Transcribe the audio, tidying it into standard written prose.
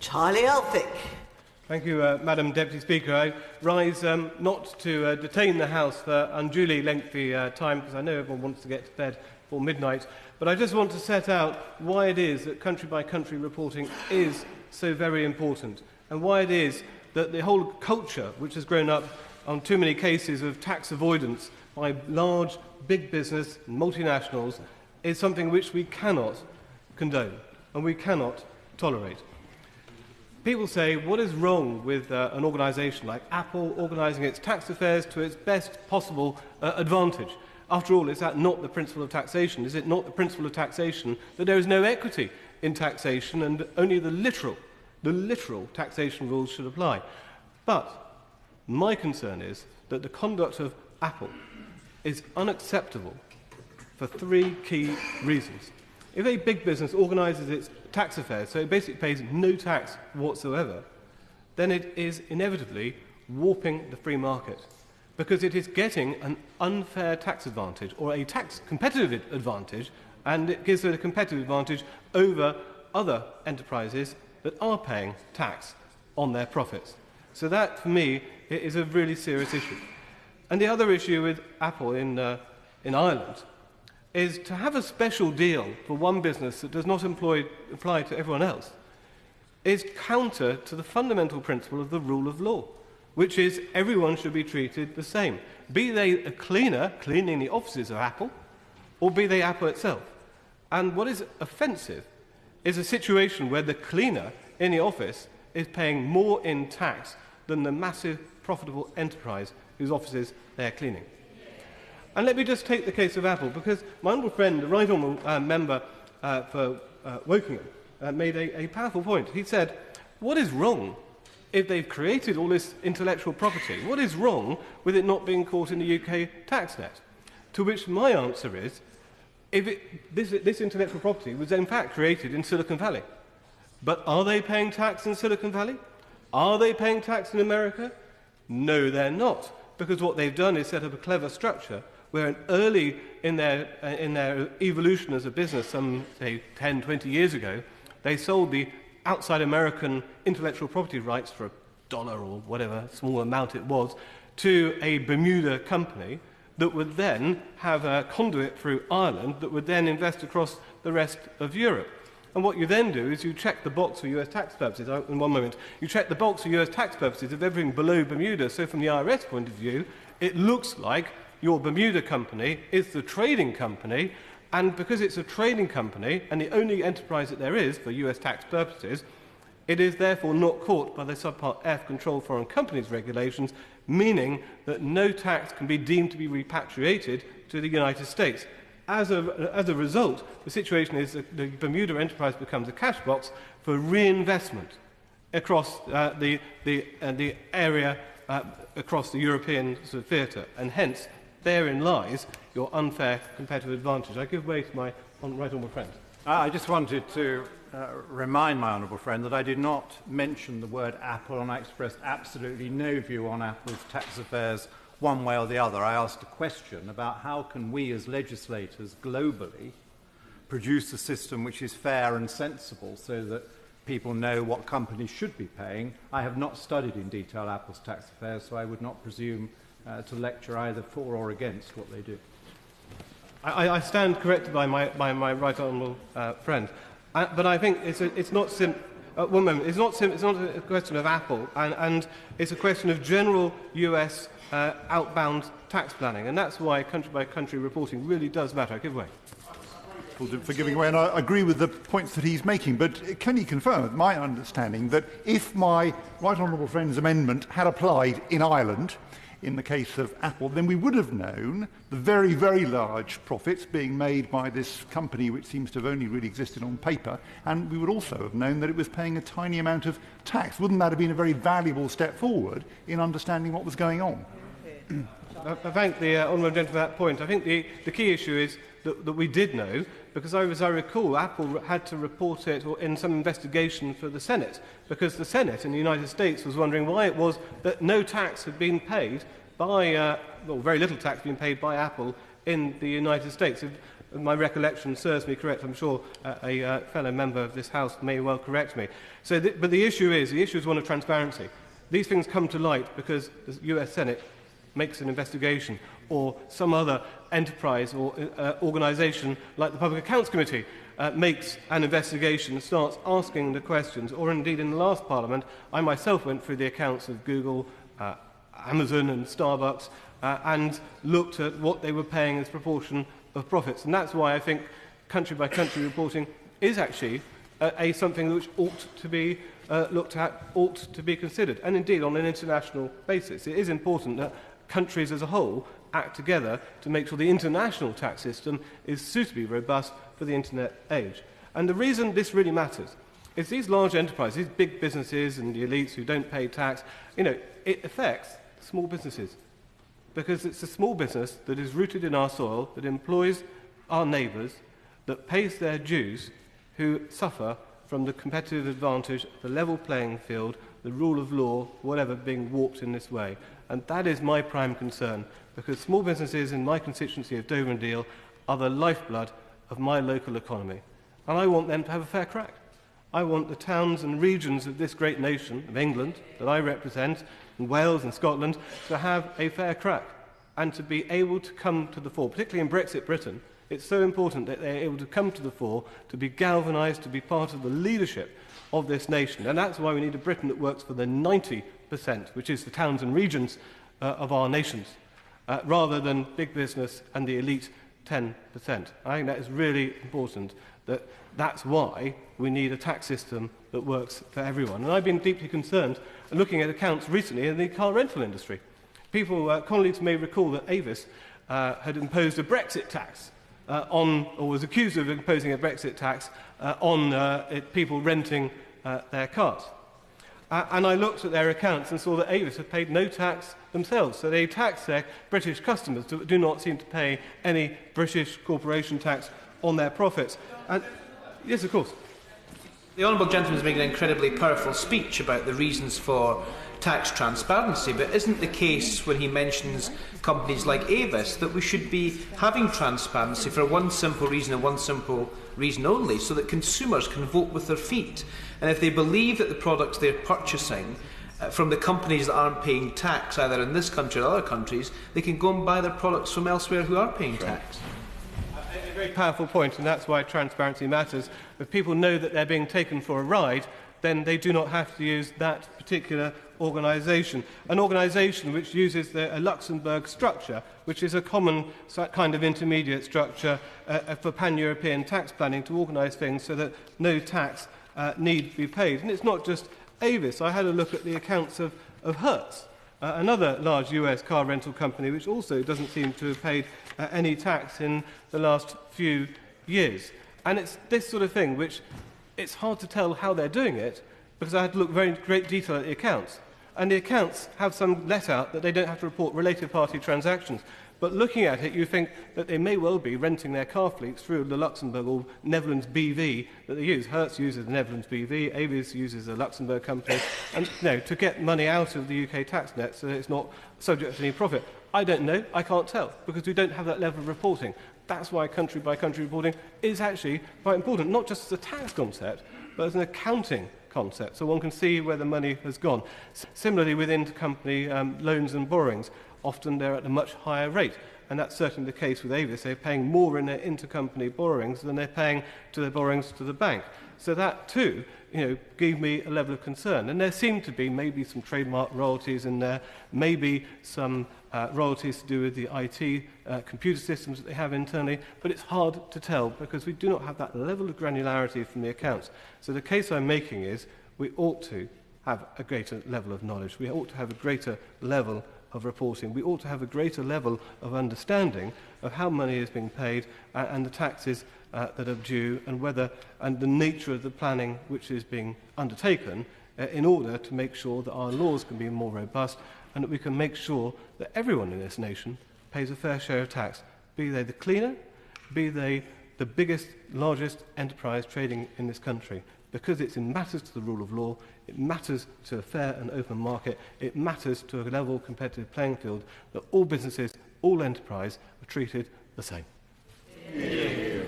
Charlie Elphicke. Thank you, Madam Deputy Speaker. I rise not to detain the House for unduly lengthy time, because I know everyone wants to get to bed before midnight, but I just want to set out why it is that country-by-country reporting is so very important, and why it is that the whole culture, which has grown up on too many cases of tax avoidance by large, big business and multinationals, is something which we cannot condone and we cannot tolerate. People say, what is wrong with an organisation like Apple organising its tax affairs to its best possible advantage? After all, is that not the principle of taxation? Is it not the principle of taxation that there is no equity in taxation and only the literal taxation rules should apply? But my concern is that the conduct of Apple is unacceptable for three key reasons. If a big business organises its tax affairs, so it basically pays no tax whatsoever, then it is inevitably warping the free market, because it is getting an unfair tax advantage or a tax competitive advantage, and it gives it a competitive advantage over other enterprises that are paying tax on their profits. So that, for me, is a really serious issue. And the other issue with Apple in Ireland is to have a special deal for one business that does not apply to everyone else is counter to the fundamental principle of the rule of law, which is everyone should be treated the same, be they a cleaner cleaning the offices of Apple, or be they Apple itself. And what is offensive is a situation where the cleaner in the office is paying more in tax than the massive profitable enterprise whose offices they are cleaning. And let me just take the case of Apple, because my honourable friend, the Right Honourable Member for Wokingham, made a powerful point. He said, what is wrong if they've created all this intellectual property? What is wrong with it not being caught in the UK tax net? To which my answer is, if this intellectual property was in fact created in Silicon Valley, but are they paying tax in Silicon Valley? Are they paying tax in America? No, they're not, because what they've done is set up a clever structure where early in their evolution as a business, some, say, 10, 20 years ago, they sold the outside American intellectual property rights for $1 or whatever small amount it was to a Bermuda company that would then have a conduit through Ireland that would then invest across the rest of Europe. And what you then do is you check the box for US tax purposes. In one moment, you check the box for US tax purposes of everything below Bermuda. So from the IRS point of view, it looks like your Bermuda company is the trading company, and because it's a trading company and the only enterprise that there is for US tax purposes, it is therefore not caught by the Subpart F Control Foreign Companies regulations, meaning that no tax can be deemed to be repatriated to the United States. As a result, the situation is that the Bermuda enterprise becomes a cash box for reinvestment across the area, across the European sort of theatre, and hence therein lies your unfair competitive advantage. I give way to my right honourable friend. I just wanted to remind my honourable friend that I did not mention the word Apple, and I expressed absolutely no view on Apple's tax affairs one way or the other. I asked a question about how can we as legislators globally produce a system which is fair and sensible so that people know what companies should be paying. I have not studied in detail Apple's tax affairs, so I would not presume to lecture either for or against what they do. I stand corrected by my right honourable friend, but I think it's not one moment. It's not a question of Apple, and it's a question of general US outbound tax planning, and that's why country-by-country reporting really does matter. I give way. For giving way, and I agree with the points that he's making, but can you confirm my understanding that if my right honourable friend's amendment had applied in Ireland, in the case of Apple, then we would have known the very, very large profits being made by this company, which seems to have only really existed on paper, and we would also have known that it was paying a tiny amount of tax. Wouldn't that have been a very valuable step forward in understanding what was going on? I thank the honourable gentleman for that point. I think the key issue is that we did know, because as I recall, Apple had to report it in some investigation for the Senate, because the Senate in the United States was wondering why it was that no tax had been paid by, well, very little tax being paid by Apple in the United States. my recollection serves me correct. I'm sure a fellow member of this House may well correct me. So, but the issue is one of transparency. These things come to light because the US Senate makes an investigation, or some other enterprise or organisation like the Public Accounts Committee makes an investigation and starts asking the questions, or indeed in the last Parliament, I myself went through the accounts of Google, Amazon and Starbucks and looked at what they were paying as proportion of profits. And that's why I think country-by-country reporting is actually something which ought to be looked at, ought to be considered, and indeed on an international basis. It is important that countries as a whole act together to make sure the international tax system is suitably robust for the internet age. And the reason this really matters is these large enterprises, these big businesses and the elites who don't pay tax, it affects small businesses. Because it's a small business that is rooted in our soil, that employs our neighbours, that pays their dues, who suffer from the competitive advantage, the level playing field, the rule of law, whatever, being warped in this way. And that is my prime concern, because small businesses in my constituency of Dover and Deal are the lifeblood of my local economy. And I want them to have a fair crack. I want the towns and regions of this great nation, of England, that I represent, and Wales and Scotland, to have a fair crack and to be able to come to the fore, particularly in Brexit Britain. It's so important that they're able to come to the fore, to be galvanised, to be part of the leadership of this nation. And that's why we need a Britain that works for the 90%, which is the towns and regions of our nations, rather than big business and the elite 10%. I think that is really important. That's why we need a tax system that works for everyone. And I've been deeply concerned looking at accounts recently in the car rental industry. Colleagues may recall that Avis had imposed a Brexit tax or was accused of imposing a Brexit tax on people renting their cars. And I looked at their accounts and saw that Avis had paid no tax themselves. So they tax their British customers, do not seem to pay any British corporation tax on their profits. And yes, of course. The Honourable Gentleman is making an incredibly powerful speech about the reasons for tax transparency, but isn't the case when he mentions companies like Avis that we should be having transparency for one simple reason and one simple reason only, so that consumers can vote with their feet? And if they believe that the products they're purchasing from the companies that aren't paying tax, either in this country or other countries, they can go and buy their products from elsewhere who are paying tax. A very powerful point, and that's why transparency matters. If people know that they're being taken for a ride, then they do not have to use that particular organisation. An organisation which uses a Luxembourg structure, which is a common kind of intermediate structure for pan-European tax planning to organise things so that no tax need be paid. And it's not just Avis. I had a look at the accounts of Hertz, another large US car rental company, which also doesn't seem to have paid any tax in the last few years. And it's this sort of thing which it's hard to tell how they're doing it, because I had to look very great detail at the accounts. And the accounts have some let out that they don't have to report related party transactions. But looking at it, you think that they may well be renting their car fleets through the Luxembourg or Netherlands BV that they use. Hertz uses the Netherlands BV, Avis uses a Luxembourg company, and to get money out of the UK tax net so that it's not subject to any profit. I don't know, I can't tell, because we don't have that level of reporting. That's why country-by-country reporting is actually quite important, not just as a tax concept, but as an accounting concept, so one can see where the money has gone. Similarly, with intercompany loans and borrowings, often they're at a much higher rate, and that's certainly the case with Avis. They're paying more in their intercompany borrowings than they're paying to their borrowings to the bank. So that, too, gave me a level of concern. And there seemed to be maybe some trademark royalties in there, maybe some royalties to do with the IT computer systems that they have internally, but it's hard to tell because we do not have that level of granularity from the accounts. So the case I'm making is we ought to have a greater level of knowledge. We ought to have a greater level of reporting. We ought to have a greater level of understanding of how money is being paid and the taxes that are due, and the nature of the planning which is being undertaken in order to make sure that our laws can be more robust and that we can make sure that everyone in this nation pays a fair share of tax, be they the cleaner, be they the biggest, largest enterprise trading in this country, because it matters to the rule of law, it matters to a fair and open market, it matters to a level competitive playing field, that all businesses, all enterprise are treated the same. Yield.